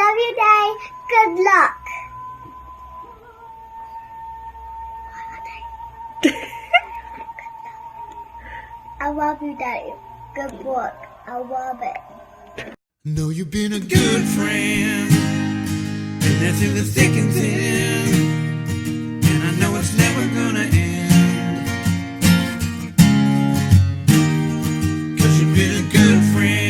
love you, Daddy. Good luck. I love you, Daddy. Good work. I love it. Know you've been a good friend, and that's in the thick and thin, and I know it's never gonna end, 'cause you've been a good friend.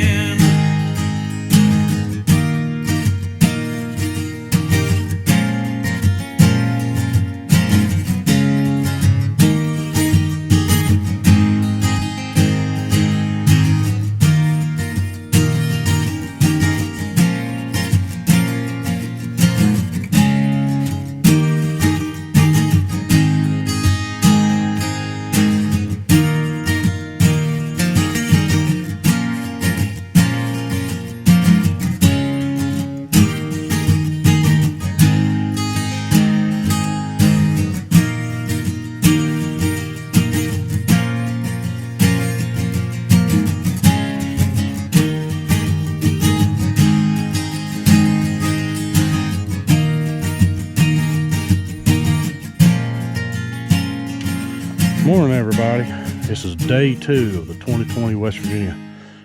Morning, everybody. This is day 2 of the 2020 West Virginia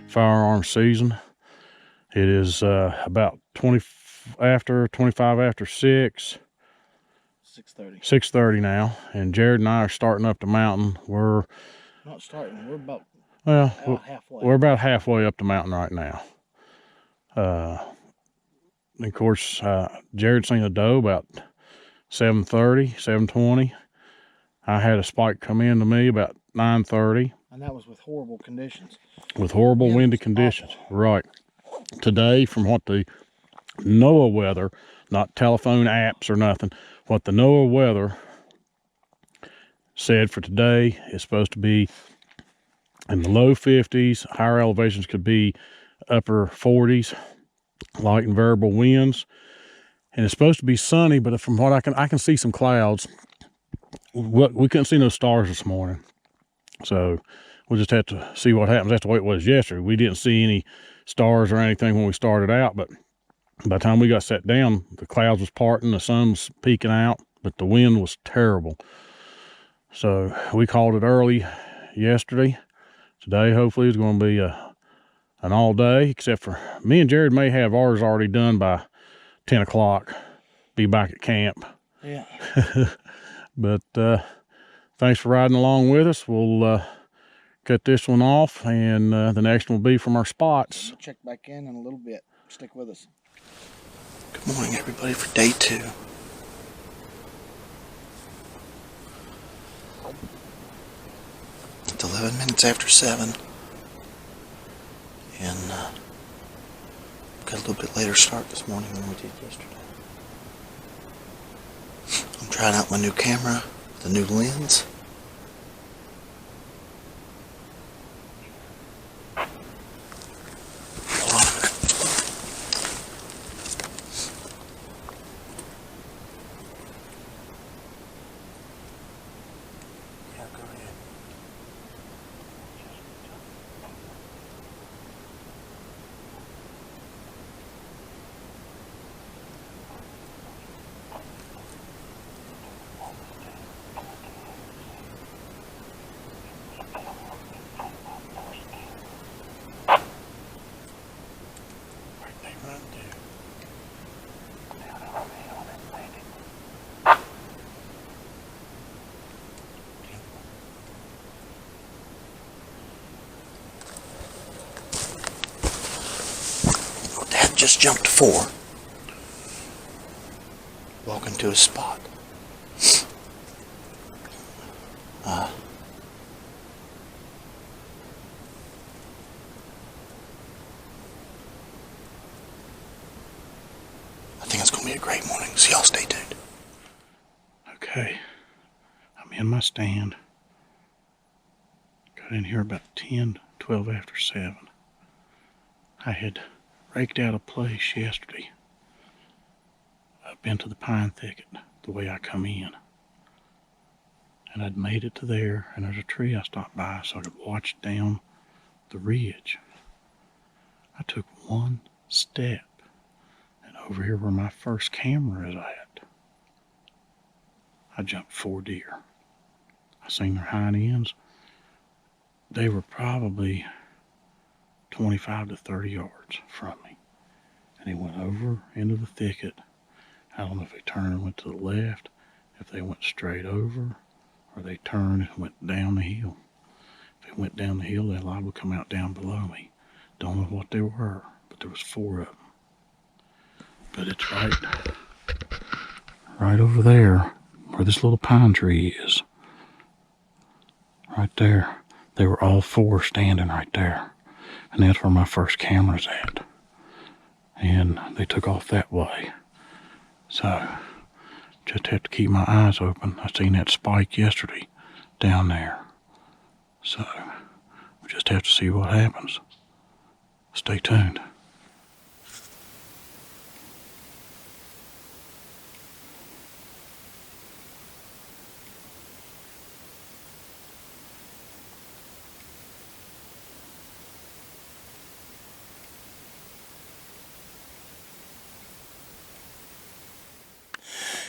firearm season. It is about 25 after 6:30 now, and Jared and I are starting up the mountain. We're not starting. We're about halfway. We're about halfway up the mountain right now. And of course, Jared seen a doe about 7:30, 7:20. I had a spike come in to me about 9:30. And that was with horrible conditions. With horrible windy conditions. Awful. Right. Today, from what the NOAA weather, not telephone apps or nothing, what the NOAA weather said for today is supposed to be in the low 50s. Higher elevations could be upper 40s, light and variable winds. And it's supposed to be sunny, but from what I can see some clouds. We couldn't see no stars this morning, so we'll just have to see what happens. That's the way it was yesterday. We didn't see any stars or anything when we started out, but by the time we got set down, the clouds was parting, the sun was peeking out, but the wind was terrible. So we called it early yesterday. Today, hopefully, is going to be an all day, except for me and Jared may have ours already done by 10 o'clock, be back at camp. Yeah. But thanks for riding along with us. We'll cut this one off, and the next one will be from our spots. We'll check back in a little bit. Stick with us. Good morning, everybody, for day 2. It's 11 minutes after 7. And got a little bit later start this morning than we did yesterday. I'm trying out my new camera, the new lens. Hold on a minute. Yeah, go ahead. Dad just jumped to 4. Walking to his spot. I think it's going to be a great morning, so y'all stay tuned. Okay, I'm in my stand. Got in here about 10, 12 after 7. I had raked out a place yesterday up into the pine thicket the way I come in. And I'd made it to there, and there's a tree I stopped by so I could watch down the ridge. I took one step, and over here where my first camera is at, I jumped 4 deer. I seen their hind ends. They were probably 25 to 30 yards from me. And he went over into the thicket. I don't know if they turned and went to the left, if they went straight over, or they turned and went down the hill. If they went down the hill, they liable to come out down below me. Don't know what they were, but there was 4 of them. But it's right over there where this little pine tree is. Right there. They were all 4 standing right there. And that's where my first camera's at. And they took off that way. So, just have to keep my eyes open. I seen that spike yesterday down there. So, we just have to see what happens. Stay tuned.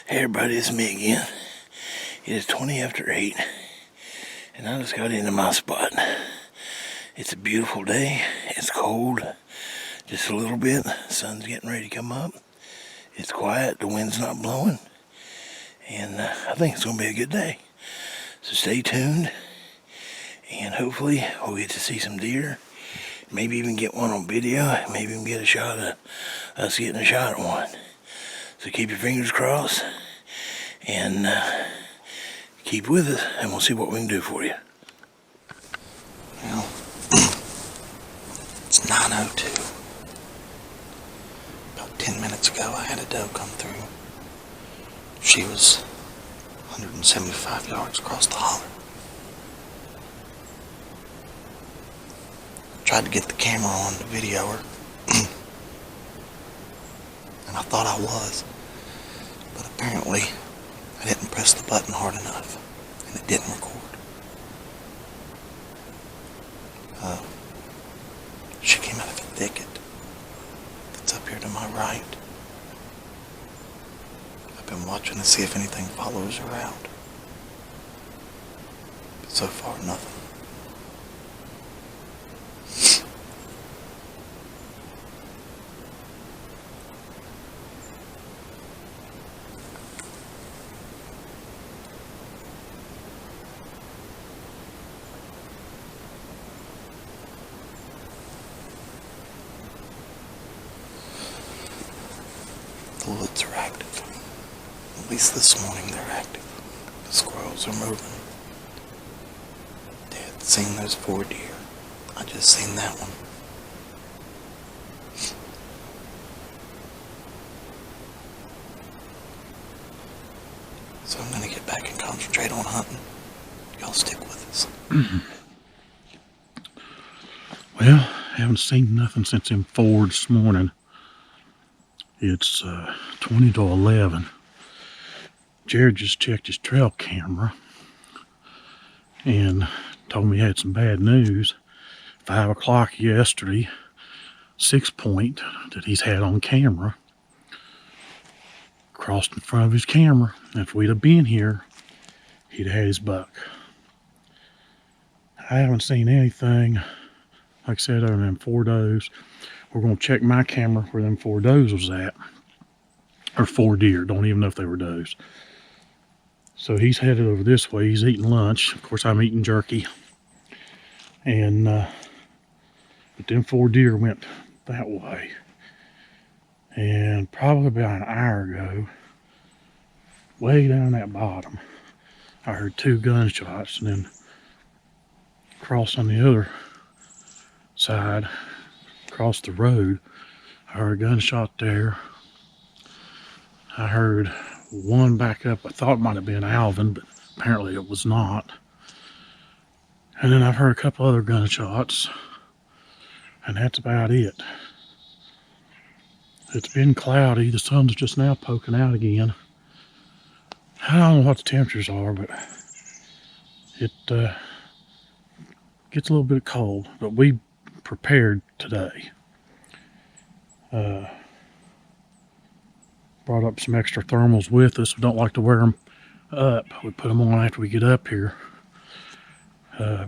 Hey everybody, it's me again. It is 20 after 8, and I just got into my spot. It's a beautiful day. It's cold, just a little bit. The sun's getting ready to come up. It's quiet, the wind's not blowing, and I think it's going to be a good day. So stay tuned, and hopefully we'll get to see some deer. Maybe even get one on video. Maybe even get a shot of us getting a shot at one. So keep your fingers crossed and keep with us, and we'll see what we can do for you. Well, it's 9:02. About 10 minutes ago, I had a doe come through. She was 175 yards across the holler. I tried to get the camera on to video her. And I thought I was, but apparently I didn't press the button hard enough, and it didn't record. She came out of a thicket that's up here to my right. I've been watching to see if anything follows her out, but so far nothing. The woods are active. At least this morning they're active. The squirrels are moving. Dad seen those 4 deer. I just seen that one. So I'm gonna get back and concentrate on hunting. Y'all stick with us. Well, haven't seen nothing since them 4 this morning. It's 20 to 11. Jared just checked his trail camera and told me he had some bad news. 5 o'clock yesterday, 6 point that he's had on camera crossed in front of his camera. If we'd have been here, he'd have had his buck. I haven't seen anything, like I said, other than 4 does. We're going to check my camera where them 4 does was at. Or 4 deer. Don't even know if they were does. So he's headed over this way. He's eating lunch. Of course, I'm eating jerky. And, but them 4 deer went that way. And probably about an hour ago, way down that bottom, I heard 2 gunshots. And then across on the other side, across the road, I heard a gunshot there. I heard one back up. I thought it might have been Alvin, but apparently it was not. And then I've heard a couple other gunshots, and that's about it. It's been cloudy. The sun's just now poking out again. I don't know what the temperatures are, but it gets a little bit cold. But we prepared today. brought up some extra thermals with us. We don't like to wear them up. We put them on after we get up here.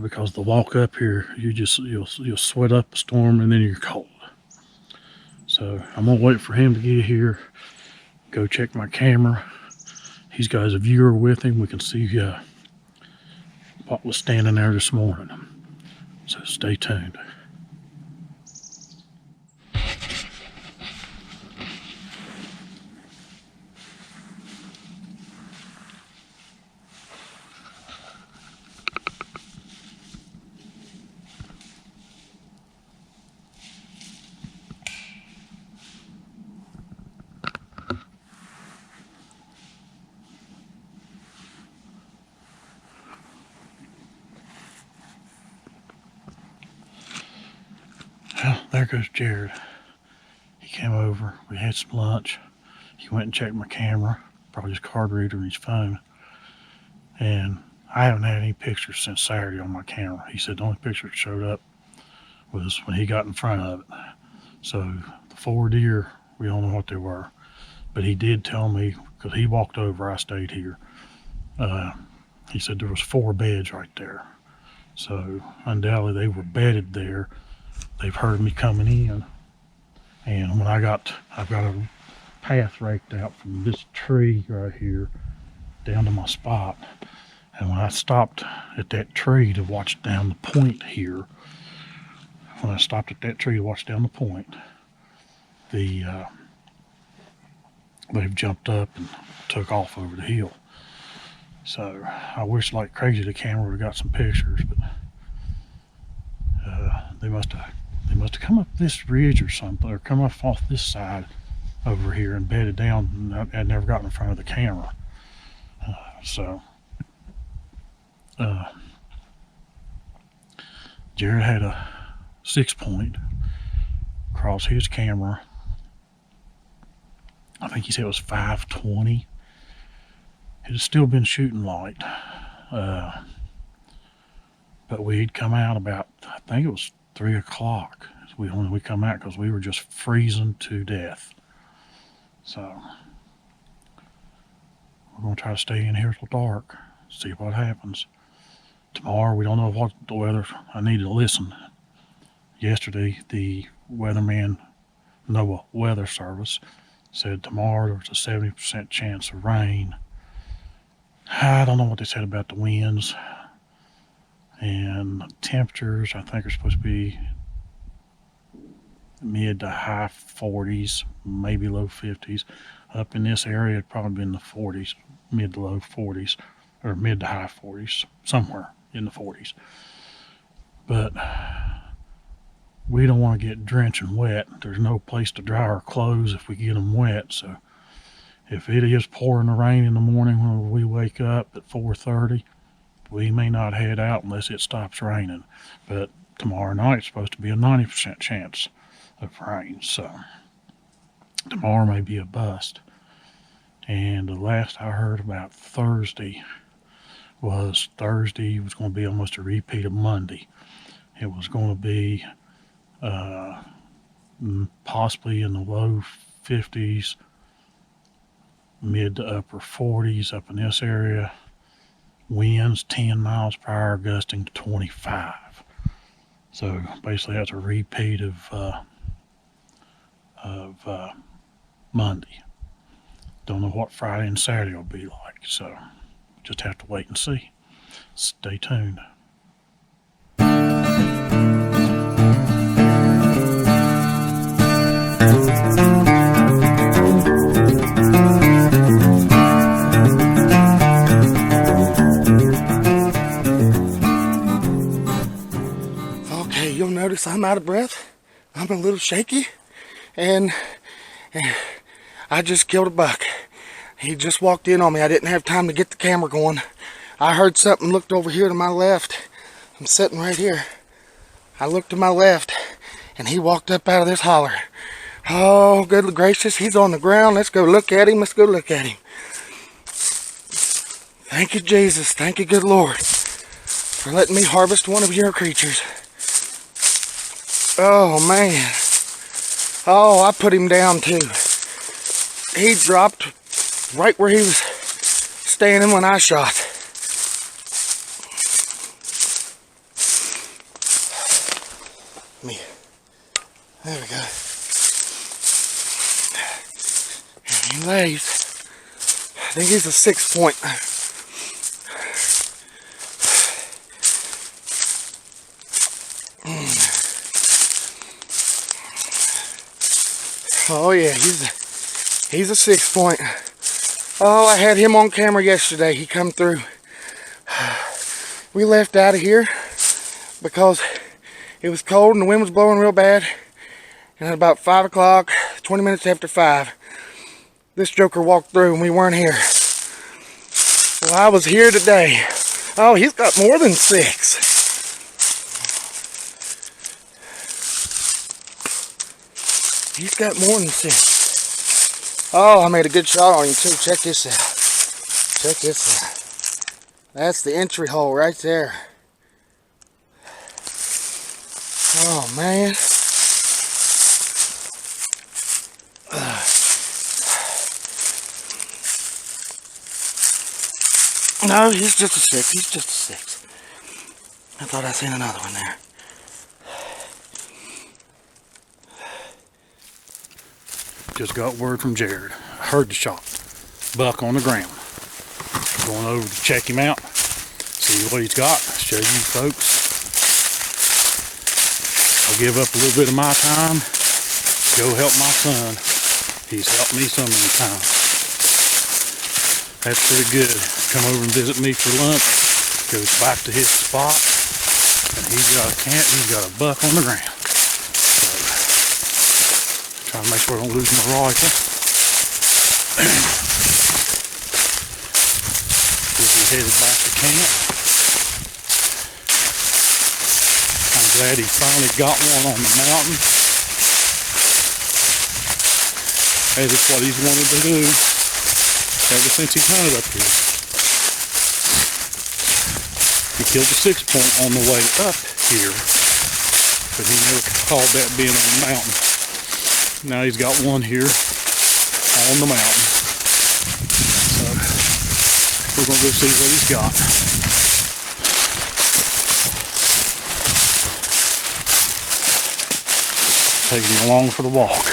Because the walk up here, you'll sweat up a storm and then you're cold. So I'm gonna wait for him to get here, go check my camera. He's got his viewer with him. We can see what was standing there this morning. So stay tuned. Well, there goes Jared. He came over, we had some lunch. He went and checked my camera, probably his card reader and his phone. And I haven't had any pictures since Saturday on my camera. He said the only picture that showed up was when he got in front of it. So the 4 deer, we don't know what they were. But he did tell me, because he walked over, I stayed here. He said there was 4 beds right there. So undoubtedly they were bedded there. They've heard me coming in, and when I've got a path raked out from this tree right here down to my spot, and when I stopped at that tree to watch down the point here, they've jumped up and took off over the hill. So I wish like crazy the camera would have got some pictures, but they must have come up this ridge or something, or come up off this side over here and bedded down, and I'd never gotten in front of the camera. Jared had a 6-point across his camera. I think he said it was 520. It had still been shooting light. But we'd come out about, I think it was 3 o'clock when we come out, because we were just freezing to death. So we're going to try to stay in here till dark, see what happens. Tomorrow, we don't know what the weather, I need to listen. Yesterday, the weatherman, NOAA Weather Service, said tomorrow there's a 70% chance of rain. I don't know what they said about the winds. And the temperatures, I think, are supposed to be mid to high 40s, maybe low 50s. Up in this area, it'd probably be in the 40s, mid to low 40s, or mid to high 40s, somewhere in the 40s. But we don't want to get drenching wet. There's no place to dry our clothes if we get them wet. So if it is pouring the rain in the morning when we wake up at 4:30, we may not head out unless it stops raining. But tomorrow night, it's supposed to be a 90% chance of rain. So tomorrow may be a bust. And the last I heard about Thursday was going to be almost a repeat of Monday. It was going to be possibly in the low 50s, mid to upper 40s up in this area. Winds 10 miles per hour, gusting to 25. So basically that's a repeat of Monday. Don't know what Friday and Saturday will be like, so just have to wait and see. Stay tuned. Okay, you'll notice I'm out of breath. I'm a little shaky, and I just killed a buck. He just walked in on me. I didn't have time to get the camera going. I heard something, looked over here to my left. I'm sitting right here. I looked to my left, and he walked up out of this holler. Oh, good gracious, he's on the ground. Let's go look at him. Thank you, Jesus. Thank you, good Lord, for letting me harvest one of your creatures. Oh, man. Oh, I put him down, too. he dropped right where he was standing when I shot. There we go. He lays. I think he's a 6 point. Oh yeah, he's a 6 point. Oh, I had him on camera yesterday. He come through. We left out of here because it was cold and the wind was blowing real bad. And at about 5 o'clock, 20 minutes after 5, this joker walked through and we weren't here. Well, I was here today. Oh, he's got more than 6. He's got more than 6. Oh, I made a good shot on him too. Check this out. Check this out. That's the entry hole right there. Oh, man. No, he's just a 6. He's just a 6. I thought I seen another one there. Just got word from Jared. I heard the shot. Buck on the ground. Going over to check him out. See what he's got. Show you folks. I'll give up a little bit of my time. Go help my son. He's helped me so many times. That's pretty good. Come over and visit me for lunch. Goes back to his spot. And he's got a buck on the ground. Trying to make sure I don't lose my rifle. We'll be headed back to camp. I'm glad he finally got one on the mountain. Hey, that's what he's wanted to do ever since he hunted up here. He killed a 6 point on the way up here, but he never called that being on the mountain. Now he's got one here on the mountain. So we're going to go see what he's got. Taking you along for the walk,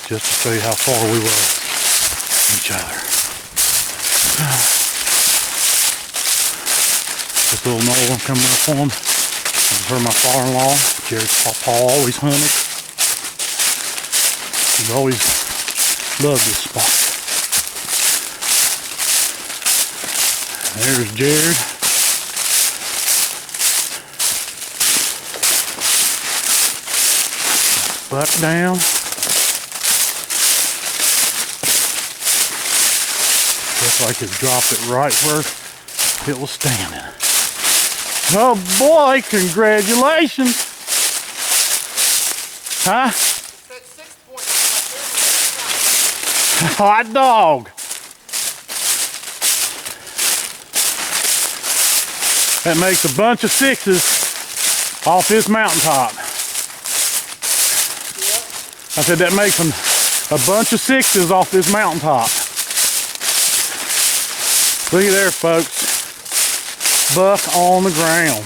just to show you how far we were from each other. This little knoll I'm coming up on is where my father-in-law, Jared's papa, always hunted. He's always loved this spot. There's Jared. Buck down. Looks like it's dropped it right where it was standing. Oh boy, congratulations. Huh? Hot dog. That makes a bunch of 6s off this mountaintop. I said that makes a bunch of 6s off this mountaintop. Look at there, folks. Buck on the ground.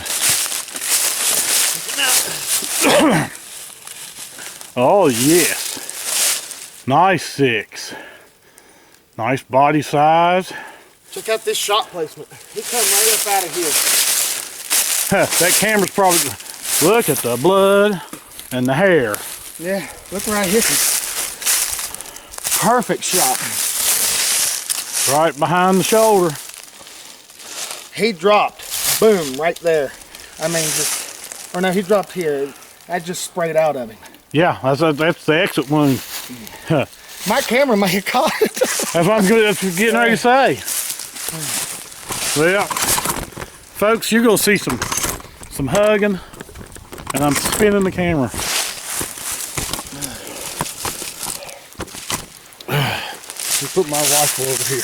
Oh yes. Nice 6. Nice body size. Check out this shot placement. He come right up out of here. That camera's probably, look at the blood and the hair. Yeah, look where I hit him. Perfect shot. Right behind the shoulder. He dropped, boom, right there. I mean, just, or no, he dropped here. That just sprayed out of him. Yeah, that's the exit wound. My camera may have caught it. That's what I'm getting ready to say. Well, folks, you're gonna see some hugging, and I'm spinning the camera. Let me put my rifle over here.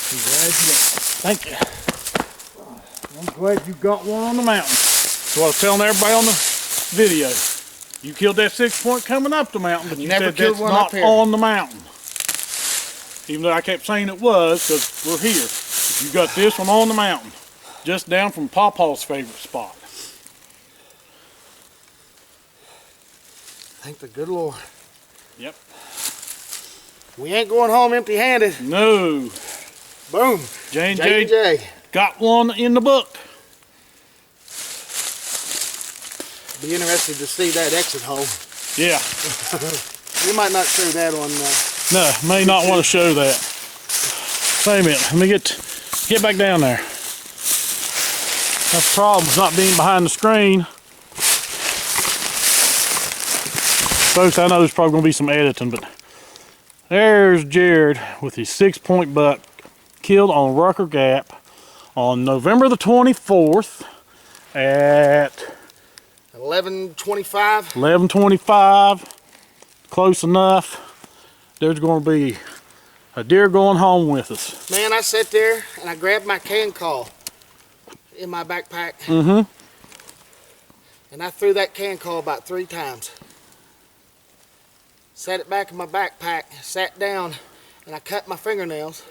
Congratulations. Thank you. I'm glad you got one on the mountain. That's what I was telling everybody on the video. You killed that 6-point coming up the mountain, but you Never said killed that's one not up here. on the mountain. Even though I kept saying it was, because we're here. But you got this one on the mountain, just down from Pawpaw's favorite spot. Thank the good Lord. Yep. We ain't going home empty-handed. No. Boom. J&J got one in the book. Be interested to see that exit hole. Yeah. We might not show that on. No, may not want to show that. Wait a minute. Let me get back down there. That's the problem with not being behind the screen. Folks, I know there's probably going to be some editing, but there's Jared with his 6-point buck killed on Rucker Gap on November the 24th at 11:25. 11:25. Close enough. There's going to be a deer going home with us. Man, I sat there and I grabbed my can call in my backpack. Mm-hmm. And I threw that can call about 3 times. Set it back in my backpack, sat down, and I cut my fingernails.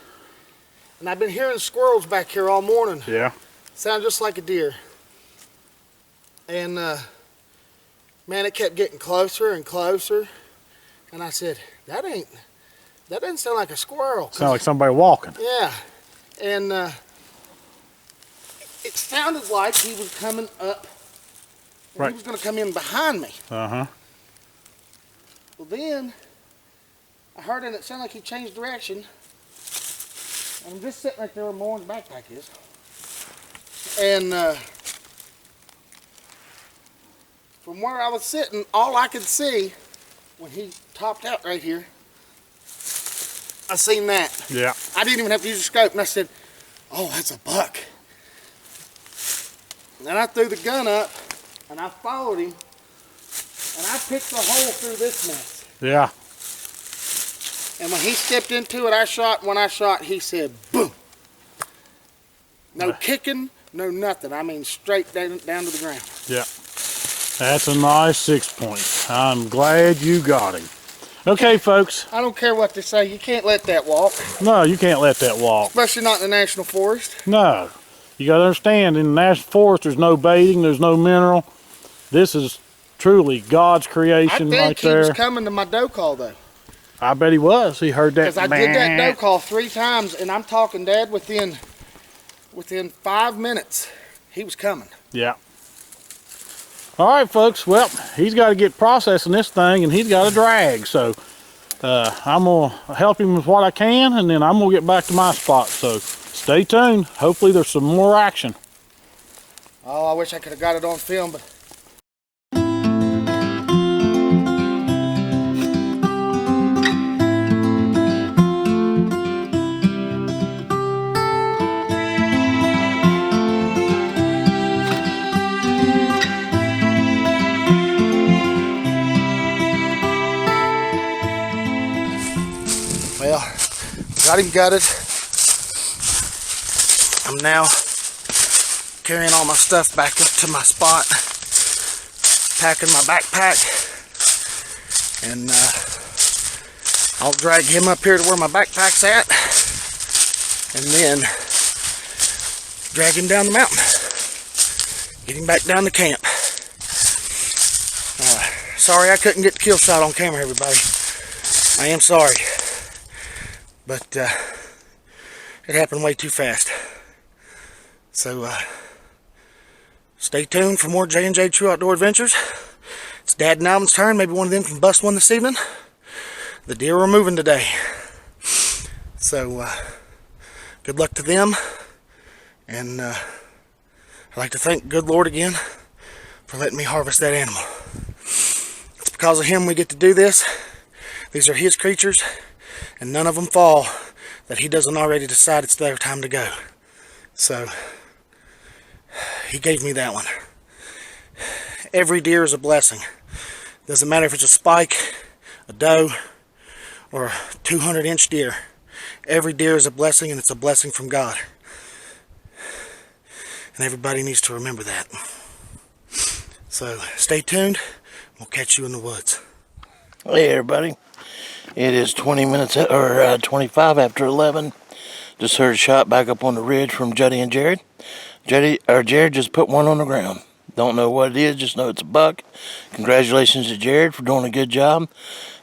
And I've been hearing squirrels back here all morning. Yeah. Sound just like a deer. And man, it kept getting closer and closer. And I said, that doesn't sound like a squirrel. Sound like somebody walking. Yeah. And it sounded like he was coming up. And Right. He was going to come in behind me. Uh-huh. Well, then I heard it sounded like he changed direction. And I'm just sitting right there where Lauren's backpack is. And from where I was sitting, all I could see when he topped out right here, I seen that. Yeah. I didn't even have to use a scope, and I said, oh, that's a buck. And then I threw the gun up, and I followed him, and I picked the hole through this mess. Yeah. And when he stepped into it, I shot. When I shot, he said, boom. No kicking, no nothing. I mean, straight down to the ground. Yeah. That's a nice 6-point. I'm glad you got him. Okay, folks. I don't care what they say. You can't let that walk, No, you can't let that walk. especially not in the National Forest. No. You got to understand, in the National Forest, there's no baiting, there's no mineral. This is truly God's I creation think right he there. was coming to my doe call, though. I bet he was. He heard that. Because I did that doe call 3 times, and I'm talking, Dad, within 5 minutes, he was coming. Yeah. All right, folks. Well, he's got to get processing this thing, and he's got a drag. So I'm going to help him with what I can, and then I'm going to get back to my spot. So stay tuned. Hopefully there's some more action. Oh, I wish I could have got it on film, but well, got him gutted. I'm now carrying all my stuff back up to my spot, packing my backpack, and I'll drag him up here to where my backpack's at, and then drag him down the mountain, get him back down to camp. Sorry I couldn't get the kill shot on camera, everybody. I am sorry, but it happened way too fast. So stay tuned for more J&J True Outdoor Adventures. It's Dad and Alvin's turn. Maybe one of them can bust one this evening. The deer are moving today. So good luck to them. And I'd like to thank good Lord again for letting me harvest that animal. It's because of him we get to do this. These are his creatures, and none of them fall that he doesn't already decide it's their time to go. So he gave me that one. Every deer is a blessing. Doesn't matter if it's a spike, a doe, or a 200-inch deer. Every deer is a blessing, and it's a blessing from God. And everybody needs to remember that. So stay tuned. We'll catch you in the woods. Hey everybody, it is 25 after 11. Just heard a shot back up on the ridge from Juddy and Jared. Jared just put one on the ground. Don't know what it is, just know it's a buck. Congratulations to Jared for doing a good job.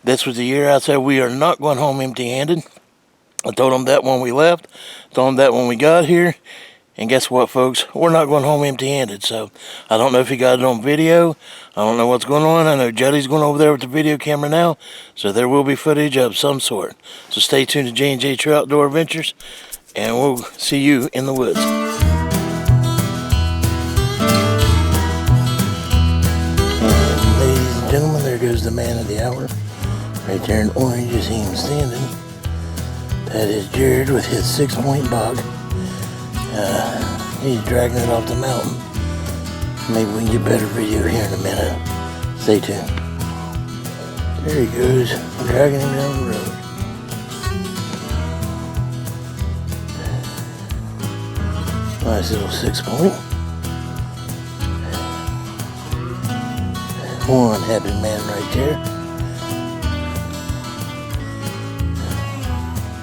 This was the year I said we are not going home empty-handed. I told him that when we left, told him that when we got here. And guess what, folks? We're not going home empty-handed. So I don't know if he got it on video. I don't know what's going on. I know Juddy's going over there with the video camera now. So there will be footage of some sort. So stay tuned to J&J True Outdoor Adventures. And we'll see you in the woods. And ladies and gentlemen, there goes the man of the hour. Right there in orange, you see him standing. That is Jared with his 6-point bog. He's dragging it off the mountain. Maybe we can get better video here in a minute. Stay tuned. There he goes, dragging him down the road. Nice little 6-point. One happy man right there.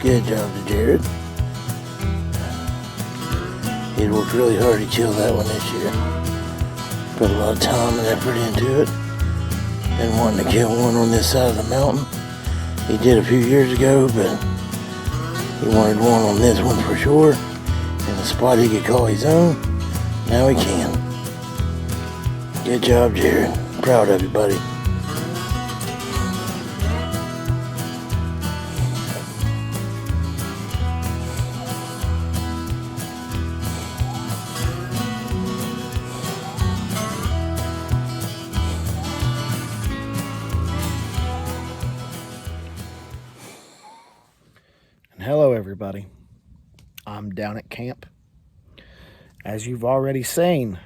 Good job to Jared. He worked really hard to kill that one this year. Put a lot of time and effort into it. And wanting to kill one on this side of the mountain. He did a few years ago, but he wanted one on this one for sure. In a spot he could call his own. Now he can. Good job, Jared. Proud of you, buddy. Hello everybody, I'm down at camp. As you've already seen,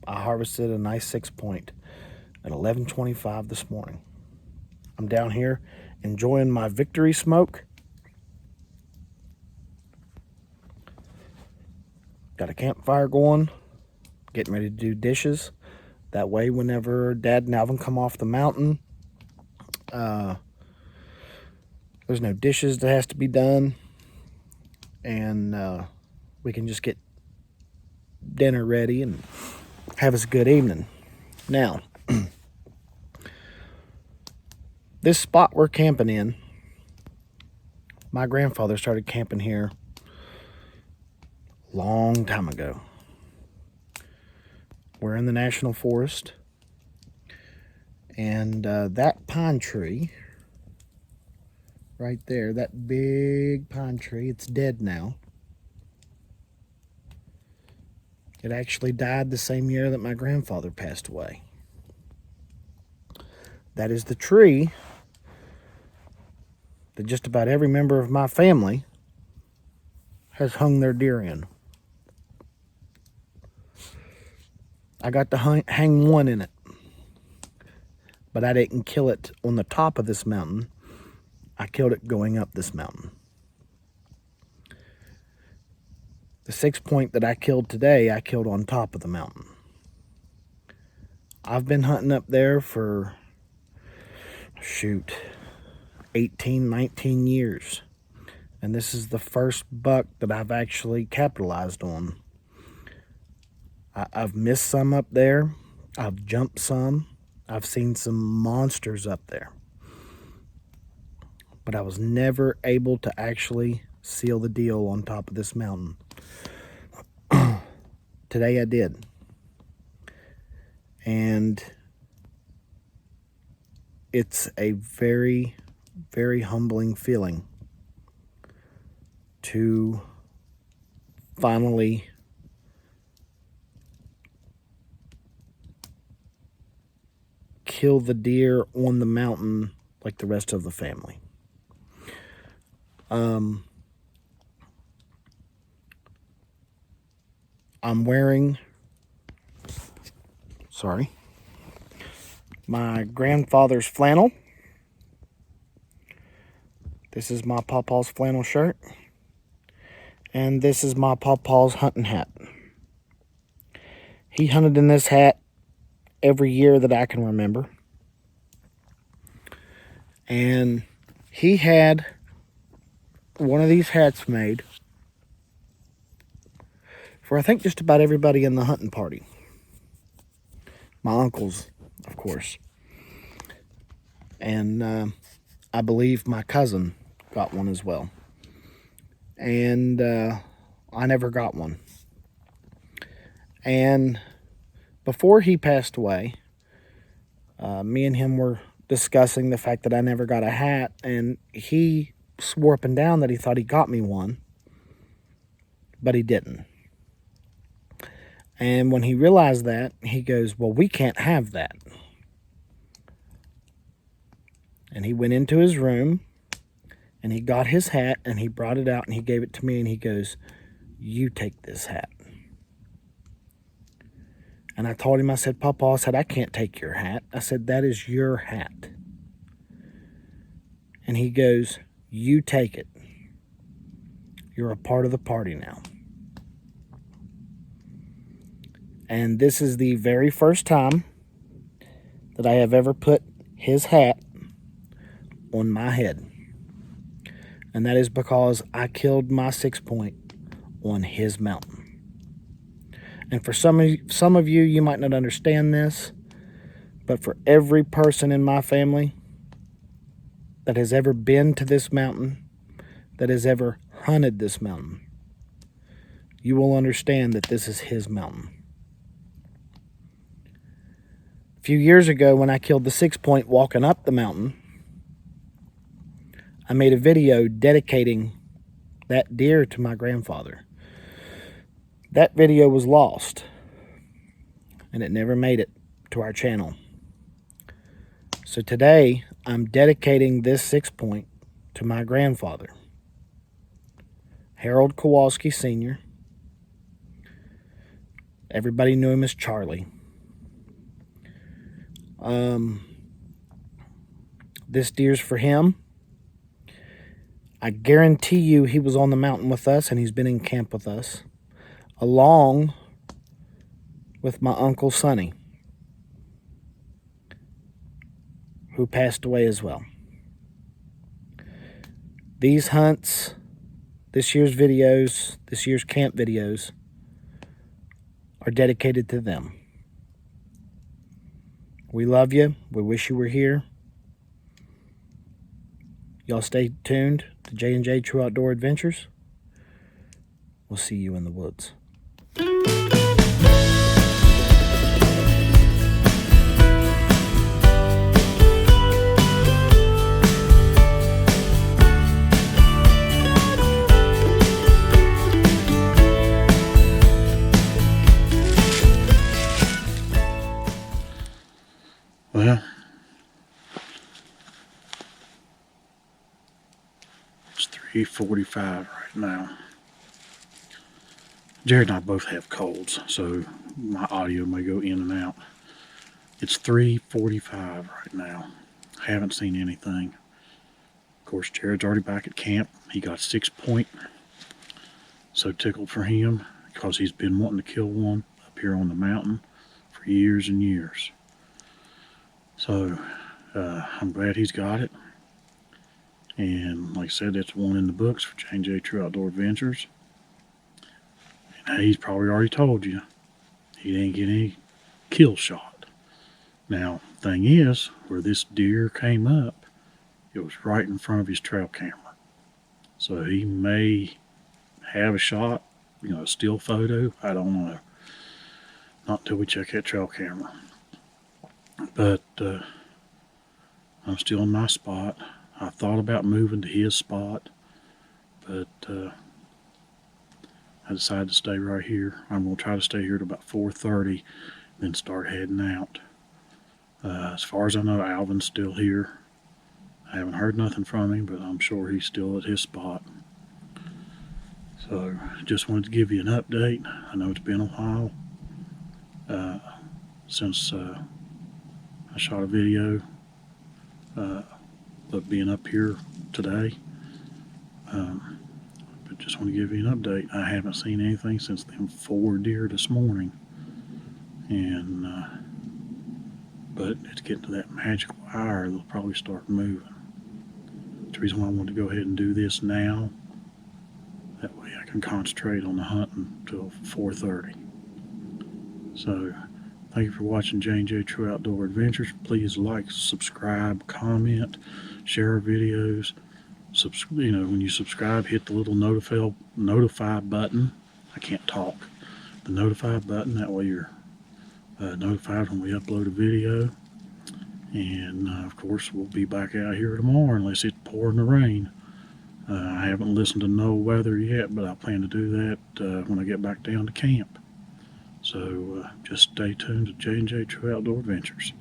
I harvested a nice 6-point at 11:25 this morning. I'm down here enjoying my victory smoke. Got a campfire going, getting ready to do dishes. That way whenever Dad and Alvin come off the mountain, there's no dishes that has to be done, and we can just get dinner ready and have us a good evening. Now, this spot we're camping in, my grandfather started camping here a long time ago. We're in the national forest, and that pine tree right there, that big pine tree, it's dead now. It actually died the same year that my grandfather passed away. That is the tree that just about every member of my family has hung their deer in. I got to hang one in it, but I didn't kill it on the top of this mountain. I killed it going up this mountain. The 6-point that I killed today, I killed on top of the mountain. I've been hunting up there for, 18, 19 years. And this is the first buck that I've actually capitalized on. I've missed some up there. I've jumped some. I've seen some monsters up there. But I was never able to actually seal the deal on top of this mountain. Today I did. And it's a very, very humbling feeling to finally kill the deer on the mountain like the rest of the family. I'm wearing, my grandfather's flannel. This is my pawpaw's flannel shirt. And this is my pawpaw's hunting hat. He hunted in this hat every year that I can remember. And he had one of these hats made for, I think, just about everybody in the hunting party. My uncles, of course. And I believe my cousin got one as well. And I never got one. And before he passed away, me and him were discussing the fact that I never got a hat, and he swore up and down that he thought he got me one, but he didn't. And when he realized that, he goes, well, we can't have that. And he went into his room, and he got his hat, and he brought it out, and he gave it to me, and he goes, you take this hat. And I told him, I said, Papa, I said, I can't take your hat. I said, that is your hat. And he goes, you take it. You're a part of the party now. And this is the very first time that I have ever put his hat on my head. And that is because I killed my 6-point on his mountain. And for some of you, you might not understand this, but for every person in my family that has ever been to this mountain, that has ever hunted this mountain, you will understand that this is his mountain. A few years ago, when I killed the 6-point walking up the mountain, I made a video dedicating that deer to my grandfather. That video was lost, and it never made it to our channel. So today, I'm dedicating this 6-point to my grandfather, Harold Kowalski Sr. Everybody knew him as Charlie. This deer's for him. I guarantee you he was on the mountain with us, and he's been in camp with us, along with my Uncle Sonny, who passed away as well. These hunts, this year's videos, this year's camp videos, are dedicated to them. We love you. We wish you were here. Y'all stay tuned to J&J True Outdoor Adventures. We'll see you in the woods. Well, it's 3:45 right now. Jared and I both have colds, so my audio may go in and out. It's 3:45 right now. I haven't seen anything. Of course, Jared's already back at camp. He got 6-point. So tickled for him, because he's been wanting to kill one up here on the mountain for years and years. So I'm glad he's got it. And like I said, it's one in the books for J&J True Outdoor Adventures. And he's probably already told you he didn't get any kill shot. Now, thing is, where this deer came up, it was right in front of his trail camera. So he may have a shot, a still photo. I don't know. Not until we check that trail camera. But I'm still in my spot. I thought about moving to his spot, but I decided to stay right here. I'm going to try to stay here to about 4:30, then start heading out. As far as I know, Alvin's still here. I haven't heard nothing from him, but I'm sure he's still at his spot. So, just wanted to give you an update. I know it's been a while since I shot a video of being up here today. But just want to give you an update. I haven't seen anything since them 4 deer this morning. And but it's getting to that magical hour, they'll probably start moving. the reason why I wanted to go ahead and do this now. That way I can concentrate on the hunting until 4:30. So, thank you for watching J&J True Outdoor Adventures. Please like, subscribe, comment, share our videos. When you subscribe, hit the little notify button. I can't talk. The notify button. That way you're notified when we upload a video. And of course, we'll be back out here tomorrow unless it's pouring the rain. I haven't listened to no weather yet, but I plan to do that when I get back down to camp. So just stay tuned to J&J True Outdoor Adventures.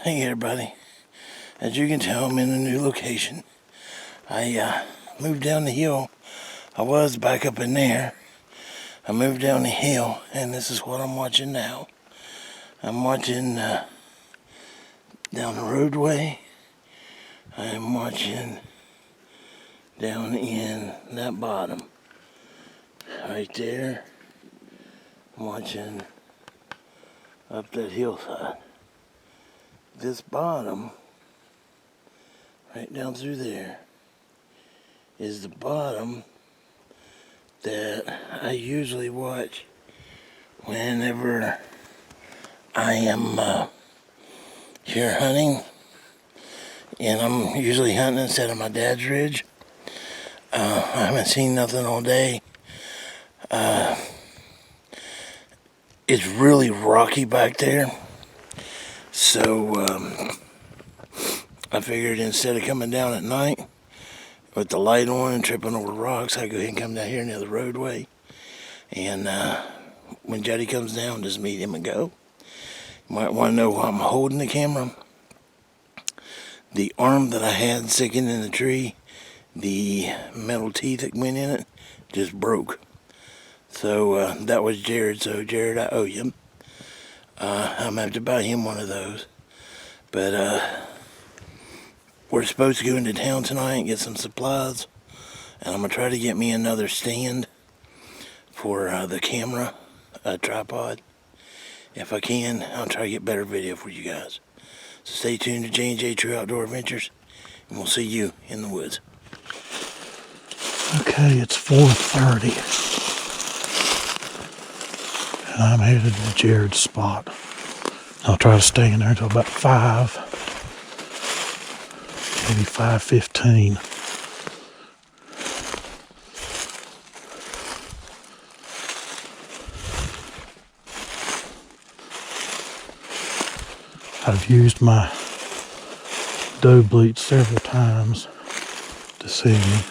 Hey everybody, as you can tell, I'm in a new location. I moved down the hill. I was back up in there. I moved down the hill, and this is what I'm watching now. I'm watching down the roadway. I'm watching down in that bottom right there. I'm watching up that hillside. This bottom, right down through there, is the bottom that I usually watch whenever I am here hunting. And I'm usually hunting instead of my dad's ridge. I haven't seen nothing all day. It's really rocky back there. So I figured instead of coming down at night with the light on and tripping over rocks, I'd go ahead and come down here near the roadway. And when Juddy comes down, just meet him and go. You might want to know why I'm holding the camera. The arm that I had sticking in the tree, the metal teeth that went in it, just broke. So that was Jared. So Jared, I owe you. I'm going to have to buy him one of those. But we're supposed to go into town tonight and get some supplies. And I'm going to try to get me another stand for the camera tripod. If I can, I'll try to get better video for you guys. So stay tuned to J&J True Outdoor Adventures. And we'll see you in the woods. Okay, it's 4:30. And I'm headed to Jared's spot. I'll try to stay in there until about 5, maybe 5:15. I've used my doe bleach several times this evening.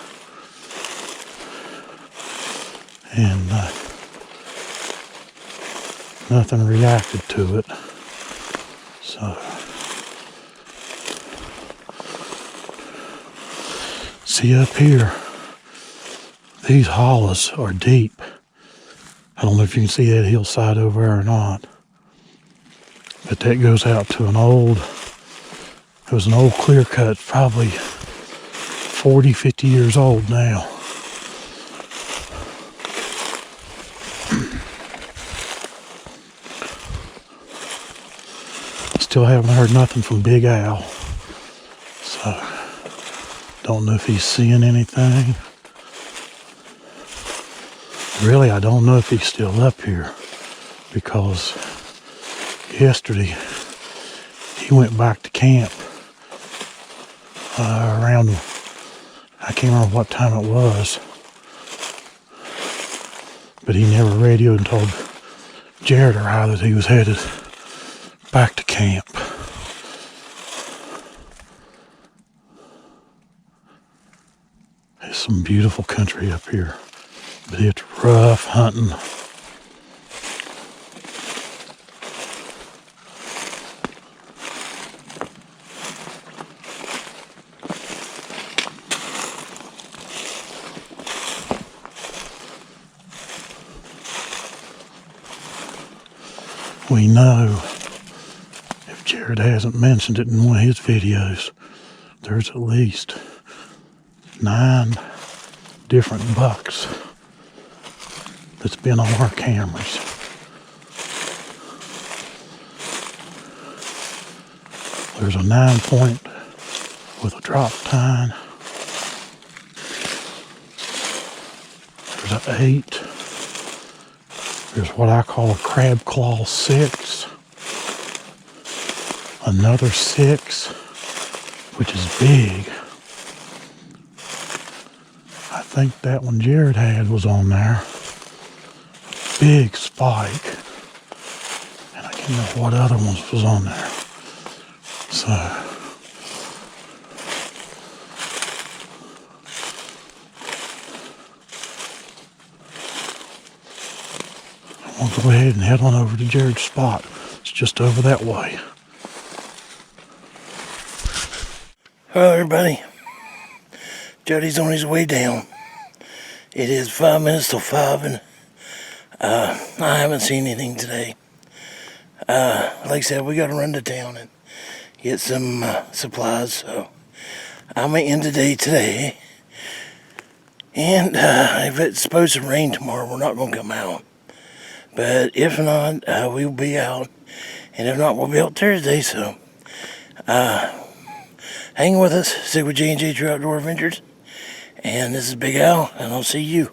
And nothing reacted to it. So, see up here, these hollows are deep. I don't know if you can see that hillside over there or not. But that goes out to it was an old clear cut, probably 40, 50 years old now. Still haven't heard nothing from Big Al. So, don't know if he's seeing anything. Really, I don't know if he's still up here, because yesterday he went back to camp around, I can't remember what time it was, but he never radioed and told Jared or I that he was headed back to camp. There's some beautiful country up here, but it's rough hunting. we know, if Jared hasn't mentioned it in one of his videos, there's at least 9 different bucks that's been on our cameras. There's a 9-point with a drop tine. There's an 8. There's what I call a crab claw 6. Another 6, which is big. I think that one Jared had was on there. Big spike. And I can't remember what other ones was on there. So I'm gonna go ahead and head on over to Jared's spot. It's just over that way. Hello everybody. Jody's on his way down. It is 5 minutes till 5 and I haven't seen anything today. Like I said, we gotta run to town and get some supplies, so I may end the day today. And if it's supposed to rain tomorrow, we're not gonna come out. But if not, we'll be out. And if not, we'll be out Thursday, so hang with us, stick with J&J True Outdoor Adventures. And this is Big Al, and I'll see you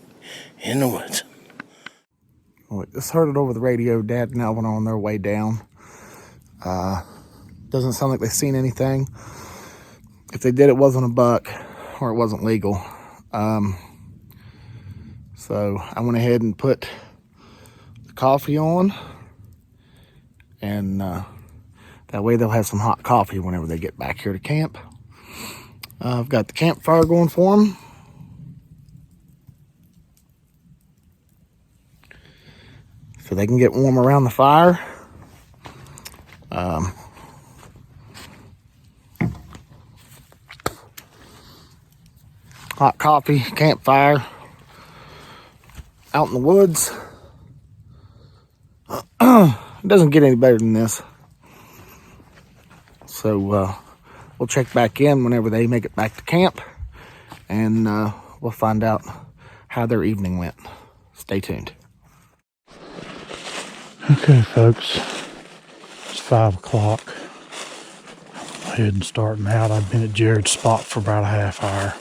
in the woods. Well, just heard it over the radio. Dad and Alvin are on their way down. Doesn't sound like they've seen anything. If they did, it wasn't a buck, or it wasn't legal. So I went ahead and put the coffee on, and that way they'll have some hot coffee whenever they get back here to camp. I've got the campfire going for them. So they can get warm around the fire. Hot coffee, campfire, out in the woods. It doesn't get any better than this. So we'll check back in whenever they make it back to camp, and we'll find out how their evening went. Stay tuned. Okay, folks, it's 5 o'clock. I'll go ahead and starting out. I've been at Jared's spot for about a half hour.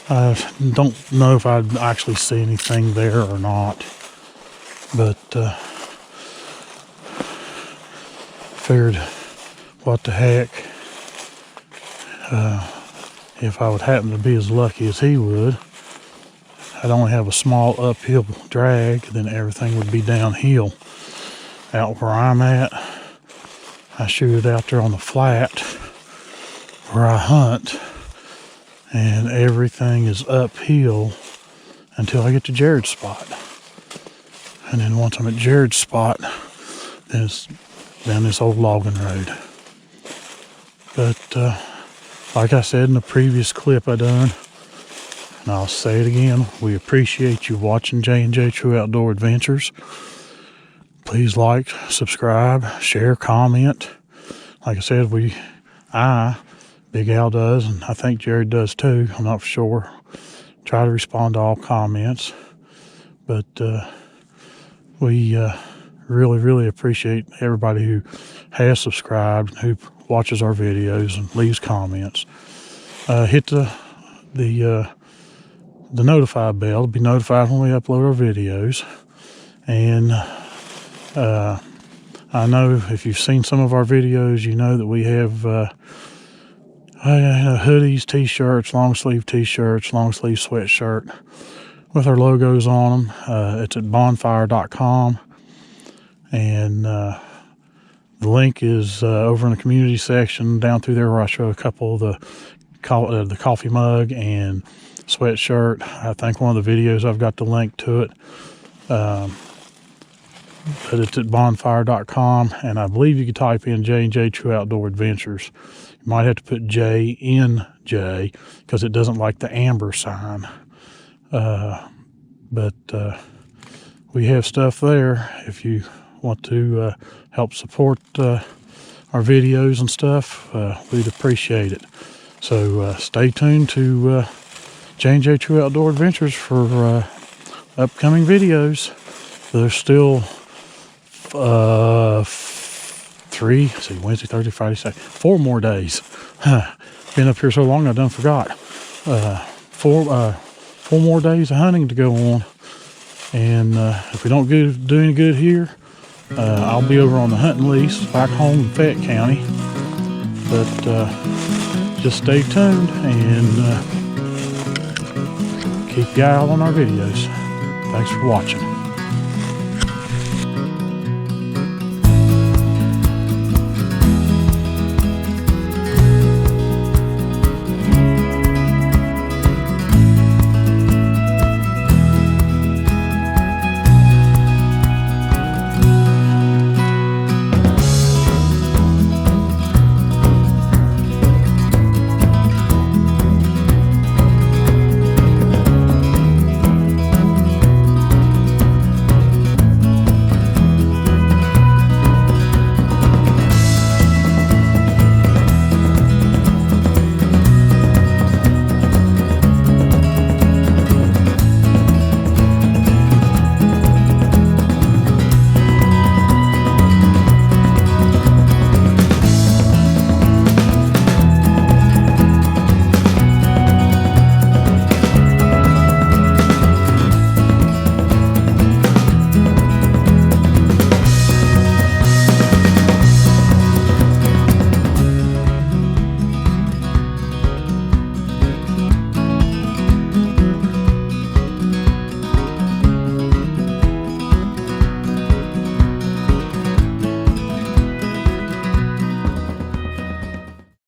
I don't know if I'd actually see anything there or not, but figured, what the heck, if I would happen to be as lucky as he would, I'd only have a small uphill drag, then everything would be downhill. Out where I'm at, I shoot it out there on the flat where I hunt, and everything is uphill until I get to Jared's spot. And then once I'm at Jared's spot, then it's down this old logging road. But like I said in the previous clip I done, and I'll say it again, we appreciate you watching J&J True Outdoor Adventures. Please like, subscribe, share, comment. Like I said, Big Al does, and I think Jared does too. I'm not for sure. Try to respond to all comments. But we really, really appreciate everybody who has subscribed, who watches our videos and leaves comments. Hit the notify bell to be notified when we upload our videos. And I know if you've seen some of our videos, you know that we have hoodies, t-shirts, long sleeve t-shirts, long sleeve sweatshirt with our logos on them. It's at bonfire.com, and the link is over in the community section down through there where I show a couple of the coffee mug and sweatshirt. I think one of the videos I've got the link to it, but it's at bonfire.com, and I believe you can type in J&J True Outdoor Adventures. You might have to put JNJ because it doesn't like the amber sign. But we have stuff there if you want to help support our videos and stuff. We'd appreciate it. So stay tuned to J&J True Outdoor Adventures for upcoming videos. There's still Wednesday, Thursday, Friday, Saturday, 4 more days. Been up here so long I done forgot. 4 more days of hunting to go on. And if we don't do any good here, I'll be over on the hunting lease back home in Fayette County. But just stay tuned and keep your eye out on our videos. Thanks for watching.